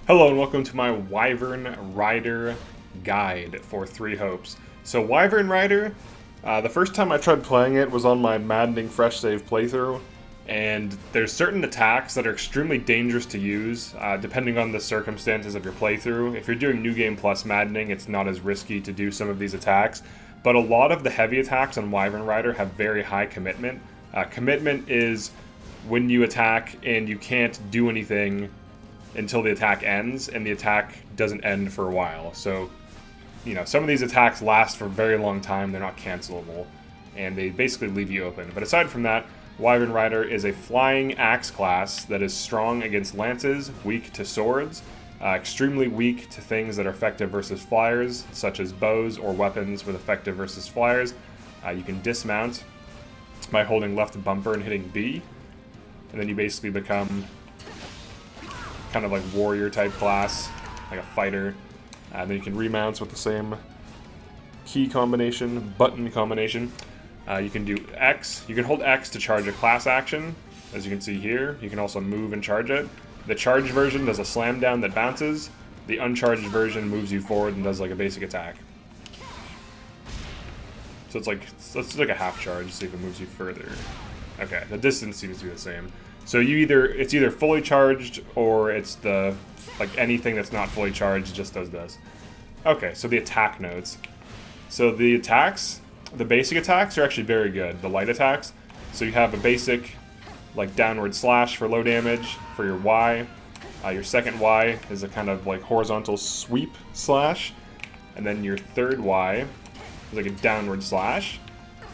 Hello and welcome to my Wyvern Rider guide for 3 hopes. So Wyvern Rider, the first time I tried playing it was on my maddening fresh save playthrough, and there's certain attacks that are extremely dangerous to use depending on the circumstances of your playthrough. If you're doing New Game Plus maddening, it's not as risky to do some of these attacks, but a lot of the heavy attacks on Wyvern Rider have very high commitment. Commitment is when you attack and you can't do anything until the attack ends, and the attack doesn't end for a while. So, you know, some of these attacks last for a very long time, they're not cancelable, and they basically leave you open. But aside from that, Wyvern Rider is a flying axe class that is strong against lances, weak to swords, extremely weak to things that are effective versus flyers, such as bows or weapons with effective versus flyers. You can dismount by holding left bumper and hitting B, and then you basically become kind of like warrior type class, like a fighter. Then you can remount with the same key combination, button combination. You can do X. You can hold X to charge a class action, as you can see here. You can also move and charge it. The charged version does a slam down that bounces. The uncharged version moves you forward and does like a basic attack. So it's like a half charge, see if it moves you further. Okay, the distance seems to be the same. So it's either fully charged or it's like anything that's not fully charged just does this. Okay, so the attack notes. So the attacks, the basic attacks are actually very good, the light attacks. So you have a basic like downward slash for low damage for your Y. Your second Y is a kind of like horizontal sweep slash. And then your third Y is like a downward slash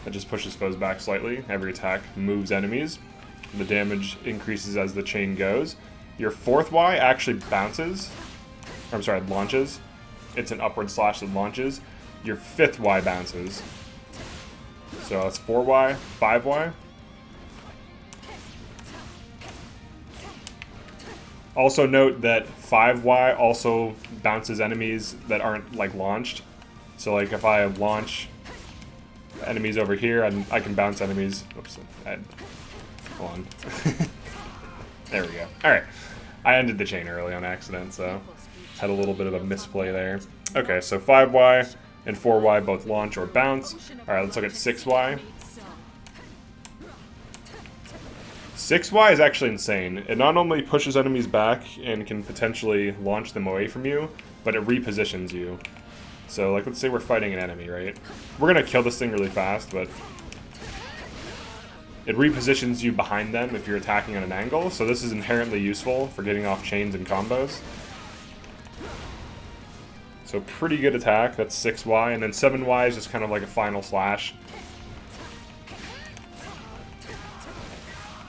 that just pushes foes back slightly. Every attack moves enemies. The damage increases as the chain goes. Your fourth Y actually launches. It's an upward slash that launches. Your fifth Y bounces. So that's 4Y, 5Y. Also note that 5Y also bounces enemies that aren't like launched. So like if I launch enemies over here, I can bounce enemies. Oops, hold on. There we go. Alright. I ended the chain early on accident, so had a little bit of a misplay there. Okay, so 5Y and 4Y both launch or bounce. Alright, let's look at 6Y. 6Y is actually insane. It not only pushes enemies back and can potentially launch them away from you, but it repositions you. So, like, let's say we're fighting an enemy, right? We're gonna kill this thing really fast, but it repositions you behind them if you're attacking at an angle, so this is inherently useful for getting off chains and combos. So pretty good attack, that's 6Y, and then 7Y is just kind of like a final slash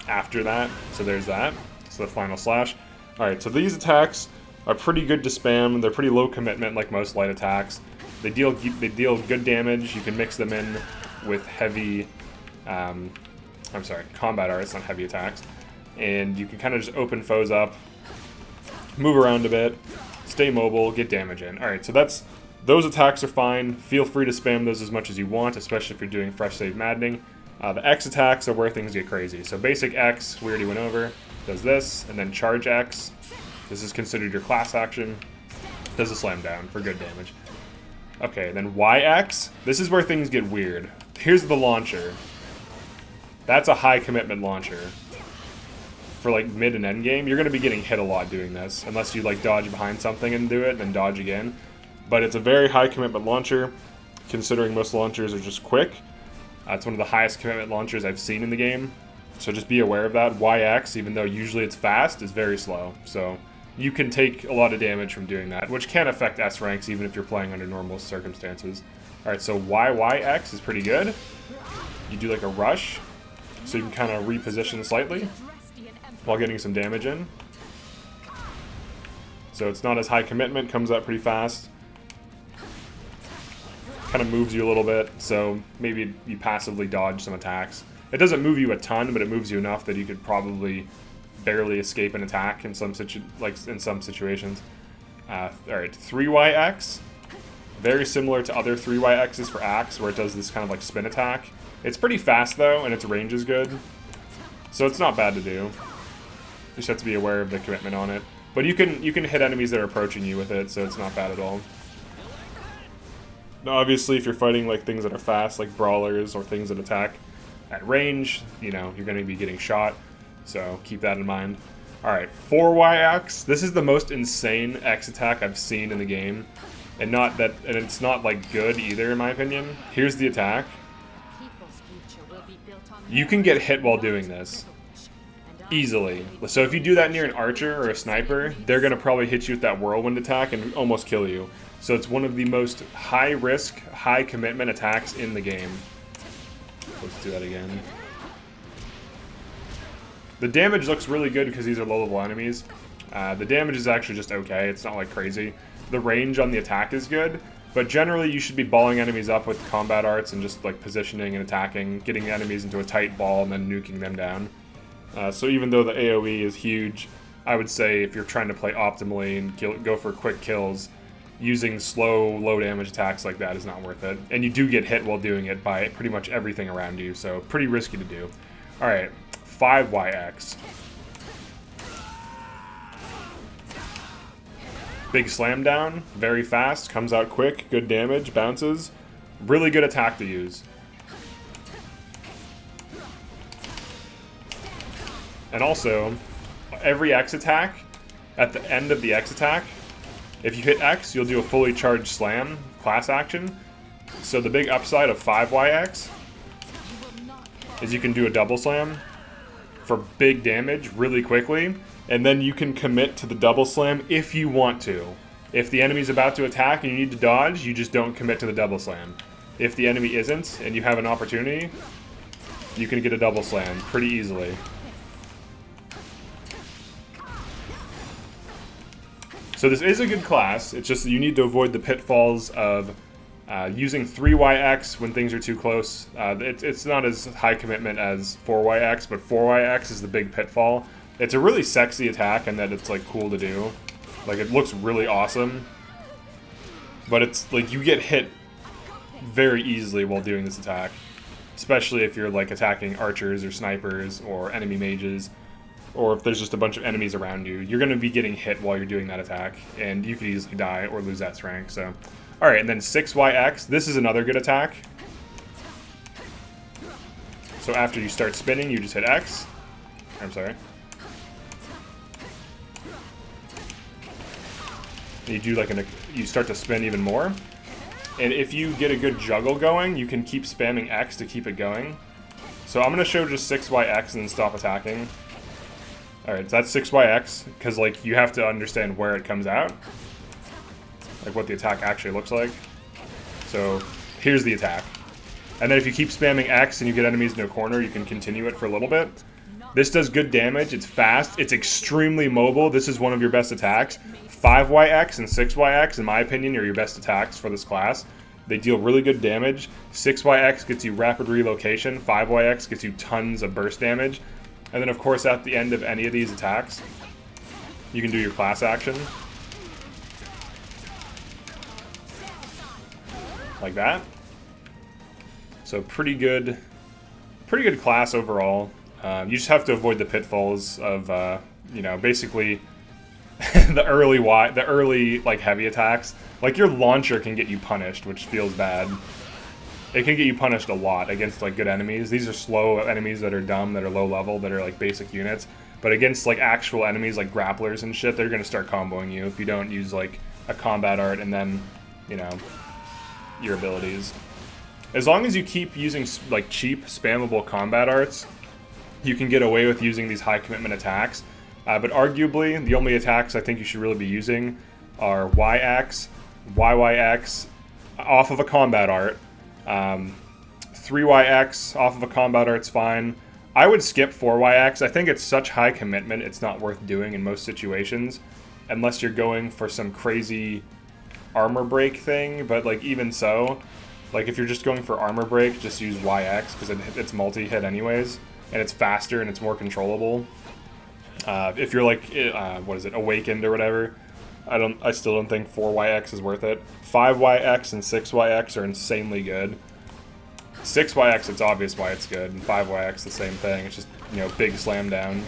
after that, so there's that. So the final slash. Alright, so these attacks are pretty good to spam, they're pretty low commitment like most light attacks. They deal good damage, you can mix them in with heavy combat arts, not heavy attacks. And you can kind of just open foes up, move around a bit, stay mobile, get damage in. Alright, so those attacks are fine. Feel free to spam those as much as you want, especially if you're doing fresh save maddening. The X attacks are where things get crazy. So basic X, we already went over, does this, and then charge X. This is considered your class action. Does a slam down for good damage. Okay, then YX, this is where things get weird. Here's the launcher. That's a high commitment launcher. For like mid and end game, you're going to be getting hit a lot doing this. Unless you like dodge behind something and do it, then dodge again. But it's a very high commitment launcher, considering most launchers are just quick. It's one of the highest commitment launchers I've seen in the game. So just be aware of that. YX, even though usually it's fast, is very slow. So you can take a lot of damage from doing that, which can affect S ranks even if you're playing under normal circumstances. Alright, so YYX is pretty good. You do like a rush, so you can kind of reposition slightly while getting some damage in. So it's not as high commitment, comes out pretty fast. Kind of moves you a little bit, so maybe you passively dodge some attacks. It doesn't move you a ton, but it moves you enough that you could probably barely escape an attack in some situations. Alright, 3YX. Very similar to other 3YXs for Axe, where it does this kind of like spin attack. It's pretty fast though, and its range is good. So it's not bad to do. You just have to be aware of the commitment on it. But you can hit enemies that are approaching you with it, so it's not bad at all. Now, obviously, if you're fighting like things that are fast, like brawlers or things that attack at range, you know, you're going to be getting shot. So keep that in mind. All right, 4YX. This is the most insane X attack I've seen in the game, and it's not like good either in my opinion. Here's the attack. You can get hit while doing this easily. So if you do that near an archer or a sniper, they're going to probably hit you with that whirlwind attack and almost kill you. So it's one of the most high risk, high commitment attacks in the game. Let's do that again. The damage looks really good because these are low level enemies. The damage is actually just okay, it's not like crazy. The range on the attack is good, but generally you should be balling enemies up with combat arts and just like positioning and attacking, getting enemies into a tight ball and then nuking them down. So even though the AoE is huge, I would say if you're trying to play optimally and go for quick kills, using slow, low damage attacks like that is not worth it. And you do get hit while doing it by pretty much everything around you, so pretty risky to do. Alright, 5YX. Big slam down, very fast, comes out quick, good damage, bounces. Really good attack to use. And also, every X attack, at the end of the X attack, if you hit X, you'll do a fully charged slam, class action. So the big upside of 5YX is you can do a double slam for big damage really quickly, and then you can commit to the double slam if you want to. If the enemy's about to attack and you need to dodge, you just don't commit to the double slam. If the enemy isn't, and you have an opportunity, you can get a double slam pretty easily. So this is a good class, it's just that you need to avoid the pitfalls of using 3YX when things are too close. It's not as high commitment as 4YX, but 4YX is the big pitfall. It's a really sexy attack in that it's like cool to do. Like it looks really awesome. But it's like you get hit very easily while doing this attack. Especially if you're like attacking archers or snipers or enemy mages. Or if there's just a bunch of enemies around you, you're going to be getting hit while you're doing that attack, and you could easily die or lose that rank. So, all right, and then 6YX. This is another good attack. So after you start spinning, you just hit X. I'm sorry. You do like you start to spin even more, and if you get a good juggle going, you can keep spamming X to keep it going. So I'm going to show just 6YX and then stop attacking. Alright, so that's 6YX, because like you have to understand where it comes out. Like what the attack actually looks like. So here's the attack. And then if you keep spamming X and you get enemies in a corner, you can continue it for a little bit. This does good damage, it's fast, it's extremely mobile. This is one of your best attacks. 5YX and 6YX, in my opinion, are your best attacks for this class. They deal really good damage. 6YX gets you rapid relocation, 5YX gets you tons of burst damage. And then, of course, at the end of any of these attacks, you can do your class action. Like that. So pretty good class overall. You just have to avoid the pitfalls of, you know, basically the early like heavy attacks. Like your launcher can get you punished, which feels bad. It can get you punished a lot against like good enemies. These are slow enemies that are dumb, that are low level, that are like basic units. But against like actual enemies like grapplers and shit, they're gonna start comboing you if you don't use like a combat art and then, you know, your abilities. As long as you keep using like cheap spammable combat arts, you can get away with using these high commitment attacks. But arguably, the only attacks I think you should really be using are YX, YYX, off of a combat art. 3YX off of a combat art's fine. I would skip 4YX. I think it's such high commitment, it's not worth doing in most situations, unless you're going for some crazy armor break thing. But like even so, like if you're just going for armor break, just use YX because it's multi-hit anyways, and it's faster and it's more controllable. If you're like what is it, awakened or whatever, I still don't think 4YX is worth it. 5YX and 6YX are insanely good. 6YX, it's obvious why it's good, and 5YX the same thing. It's just, you know, big slam down.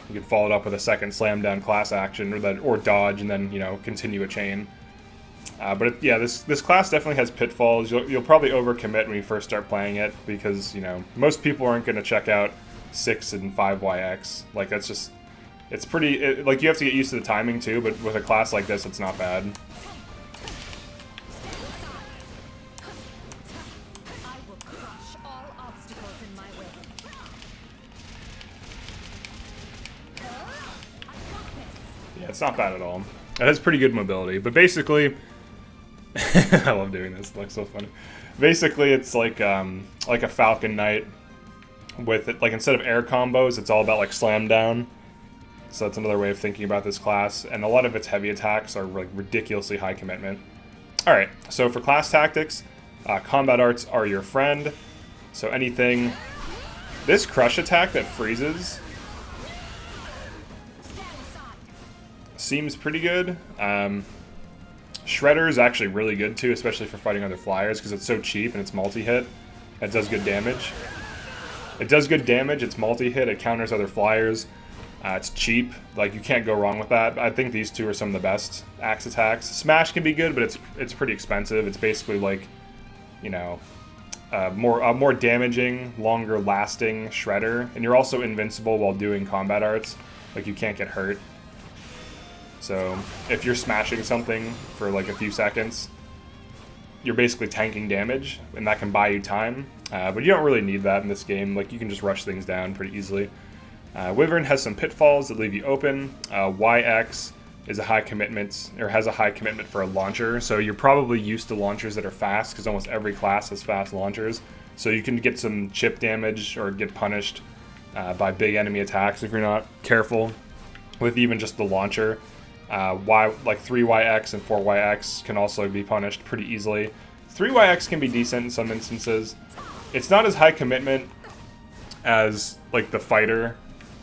You can follow it up with a second slam down class action, or dodge, and then, you know, continue a chain. Yeah, this class definitely has pitfalls. You'll probably overcommit when you first start playing it because, you know, most people aren't going to check out 6 and 5YX. Like, that's just, it's pretty, like, you have to get used to the timing too, but with a class like this, it's not bad. Yeah, it's not bad at all. It has pretty good mobility, but basically, I love doing this. It looks so funny. Basically, it's like a Falcon Knight with it. Like, instead of air combos, it's all about like slam down. So that's another way of thinking about this class. And a lot of its heavy attacks are like ridiculously high commitment. All right. So for class tactics, combat arts are your friend. So anything. This crush attack that freezes seems pretty good. Shredder is actually really good too, especially for fighting other flyers because it's so cheap and it's multi-hit. It does good damage. It's multi-hit. It counters other flyers. It's cheap. Like, you can't go wrong with that. I think these two are some of the best axe attacks. Smash can be good, but it's pretty expensive. It's basically like, you know, more damaging, longer lasting Shredder, and you're also invincible while doing combat arts. Like, you can't get hurt. So if you're smashing something for like a few seconds, you're basically tanking damage, and that can buy you time. But you don't really need that in this game. Like, you can just rush things down pretty easily. Wyvern has some pitfalls that leave you open. YX is a high commitment, or has a high commitment for a launcher. So you're probably used to launchers that are fast, because almost every class has fast launchers. So you can get some chip damage or get punished by big enemy attacks if you're not careful with even just the launcher. Like 3YX and 4YX can also be punished pretty easily. 3YX can be decent in some instances. It's not as high commitment as like the fighter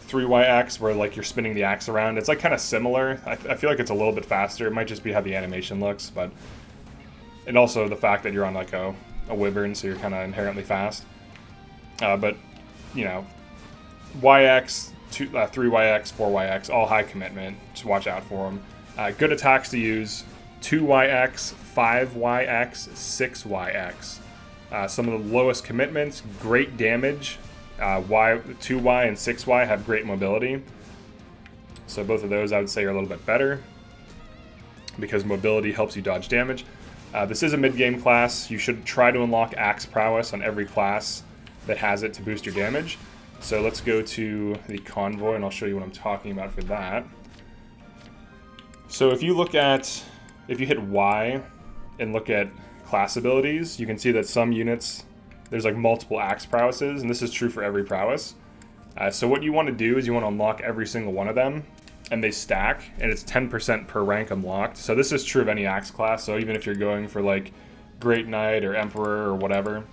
3YX, where like you're spinning the axe around. It's like kind of similar. I feel like it's a little bit faster. It might just be how the animation looks, but and also the fact that you're on like a Wyvern, so you're kind of inherently fast. But you know, YX, 3YX, 4YX, all high commitment. Just watch out for them. Good attacks to use: 2YX, 5YX, 6YX. Some of the lowest commitments, great damage. 2Y and 6Y have great mobility. So both of those I would say are a little bit better because mobility helps you dodge damage. This is a mid-game class. You should try to unlock Axe Prowess on every class that has it to boost your damage. So let's go to the Convoy, and I'll show you what I'm talking about for that. So if you hit Y and look at class abilities, you can see that some units, there's like multiple Axe Prowesses, and this is true for every prowess. So what you want to do is you want to unlock every single one of them, and they stack, and it's 10% per rank unlocked. So this is true of any Axe class, so even if you're going for like Great Knight or Emperor or whatever,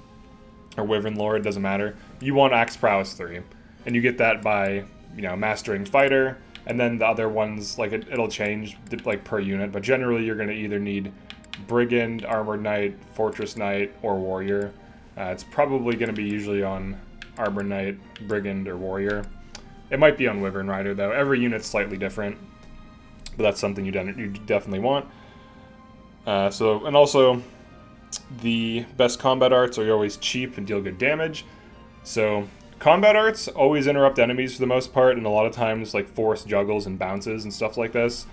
or Wyvern Lord, doesn't matter. You want Axe Prowess 3, and you get that by, you know, mastering Fighter, and then the other ones, like it'll change like per unit, but generally you're going to either need Brigand, Armored Knight, Fortress Knight, or Warrior. It's probably going to be usually on Armored Knight, Brigand, or Warrior. It might be on Wyvern Rider though. Every unit's slightly different, but that's something you definitely want. And also, the best combat arts are always cheap and deal good damage. So combat arts always interrupt enemies for the most part, and a lot of times like force juggles and bounces and stuff like this.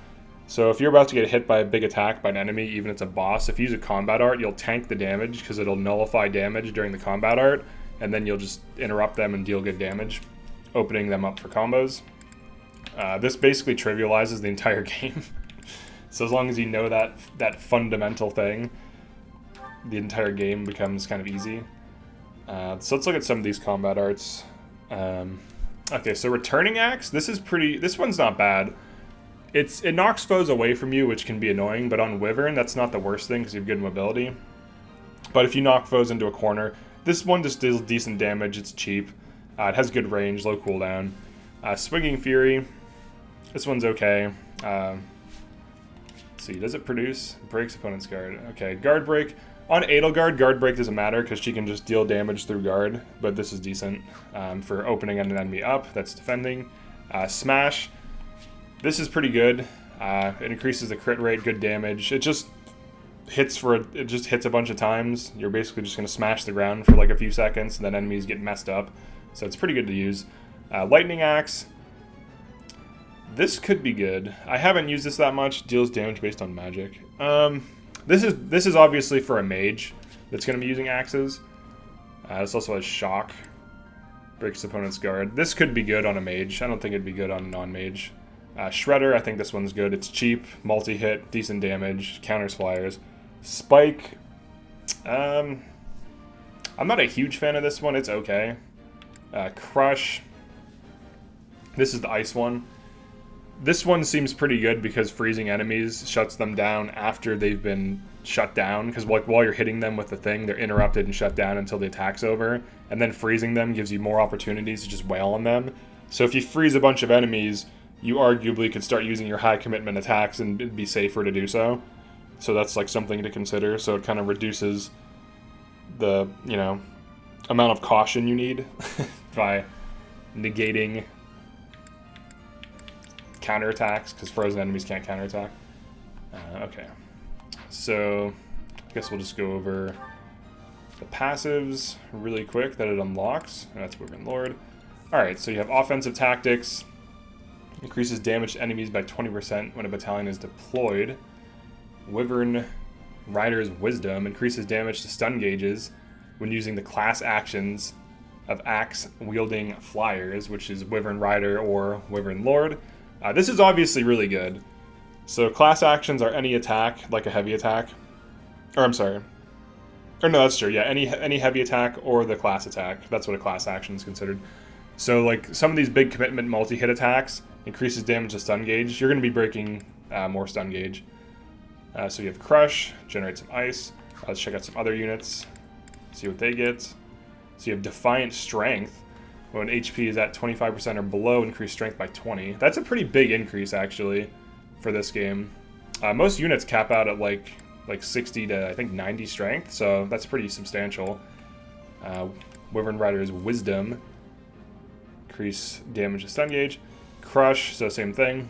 So if you're about to get hit by a big attack by an enemy, even if it's a boss, if you use a combat art, you'll tank the damage because it'll nullify damage during the combat art, and then you'll just interrupt them and deal good damage, opening them up for combos. This basically trivializes the entire game. So as long as you know that fundamental thing, the entire game becomes kind of easy. So let's look at some of these combat arts. Okay, so Returning Axe, this one's not bad. It knocks foes away from you, which can be annoying, but on Wyvern, that's not the worst thing because you have good mobility. But if you knock foes into a corner, this one just deals decent damage, it's cheap. It has good range, low cooldown. Swinging Fury, this one's okay. Let's see, does it produce? Breaks opponent's guard. Okay, Guard Break. On Edelgard, Guard Break doesn't matter because she can just deal damage through guard, but this is decent for opening an enemy up that's defending. Smash. This is pretty good. It increases the crit rate, good damage. It just hits a bunch of times. You're basically just going to smash the ground for like a few seconds, and then enemies get messed up. So it's pretty good to use. Lightning Axe. This could be good. I haven't used this that much. Deals damage based on magic. This is obviously for a mage that's going to be using axes. This also has shock. Breaks opponent's guard. This could be good on a mage. I don't think it'd be good on a non-mage. Shredder, I think this one's good. It's cheap, multi-hit, decent damage, counters flyers. Spike. I'm not a huge fan of this one. It's okay. Crush. This is the ice one. This one seems pretty good because freezing enemies shuts them down after they've been shut down. Because like while you're hitting them with the thing, they're interrupted and shut down until the attack's over. And then freezing them gives you more opportunities to just wail on them. So if you freeze a bunch of enemies, you arguably could start using your high commitment attacks and it'd be safer to do so. So that's like something to consider. So it kind of reduces the, you know, amount of caution you need by negating counterattacks, because frozen enemies can't counterattack. Okay, so I guess we'll just go over the passives really quick that it unlocks, and that's Wyvern Lord. Alright, so you have offensive tactics, increases damage to enemies by 20% when a battalion is deployed. Wyvern Rider's Wisdom increases damage to stun gauges when using the class actions of axe-wielding flyers, which is Wyvern Rider or Wyvern Lord. This is obviously really good. So class actions are any attack, like a heavy attack. Or I'm sorry. Or no, that's true. Yeah, any heavy attack or the class attack. That's what a class action is considered. So like some of these big commitment multi-hit attacks increases damage to stun gauge. You're going to be breaking more stun gauge. So you have Crush, generate some ice. Let's check out some other units, see what they get. So you have Defiant Strength. When HP is at 25% or below, increase strength by 20. That's a pretty big increase, actually, for this game. Most units cap out at like 60 to, I think, 90 strength, so that's pretty substantial. Wyvern Rider's Wisdom. Increase damage to stun gauge. Crush, so same thing.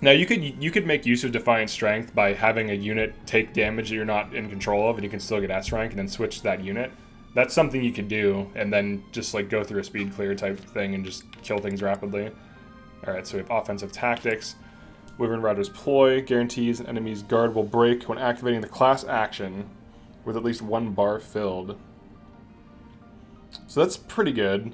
Now, you could make use of Defiant Strength by having a unit take damage that you're not in control of, and you can still get S rank, and then switch that unit. That's something you could do, and then just like go through a speed clear type thing and just kill things rapidly. Alright, so we have offensive tactics. Wyvern Rider's Ploy guarantees an enemy's guard will break when activating the class action with at least one bar filled. So that's pretty good.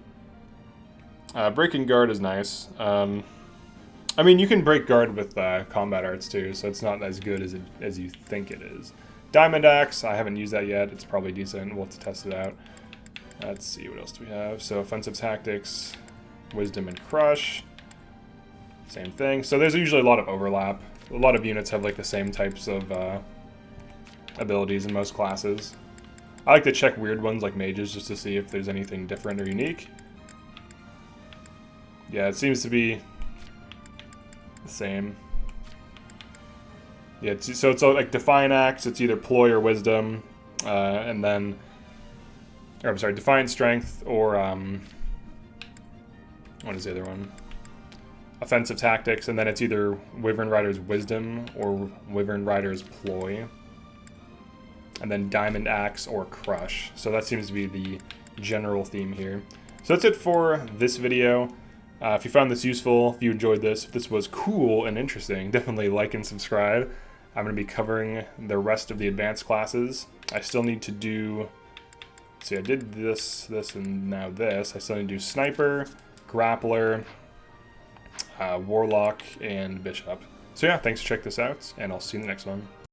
Breaking guard is nice. I mean, you can break guard with combat arts too, so it's not as good as you think it is. Diamond Axe, I haven't used that yet. It's probably decent. We'll have to test it out. Let's see, what else do we have? So offensive tactics, Wisdom and Crush. Same thing. So there's usually a lot of overlap. A lot of units have like the same types of abilities in most classes. I like to check weird ones like mages just to see if there's anything different or unique. Yeah, it seems to be the same. Yeah, so it's like Defiant Axe, it's either Ploy or Wisdom, and then, or I'm sorry, Defiant Strength or, what is the other one? Offensive Tactics, and then it's either Wyvern Rider's Wisdom or Wyvern Rider's Ploy. And then Diamond Axe or Crush. So that seems to be the general theme here. So that's it for this video. If you found this useful, if you enjoyed this, if this was cool and interesting, definitely like and subscribe. I'm going to be covering the rest of the advanced classes. I still need to do, see, I did this, and now this. I still need to do Sniper, Grappler, Warlock, and Bishop. So yeah, thanks for checking this out, and I'll see you in the next one.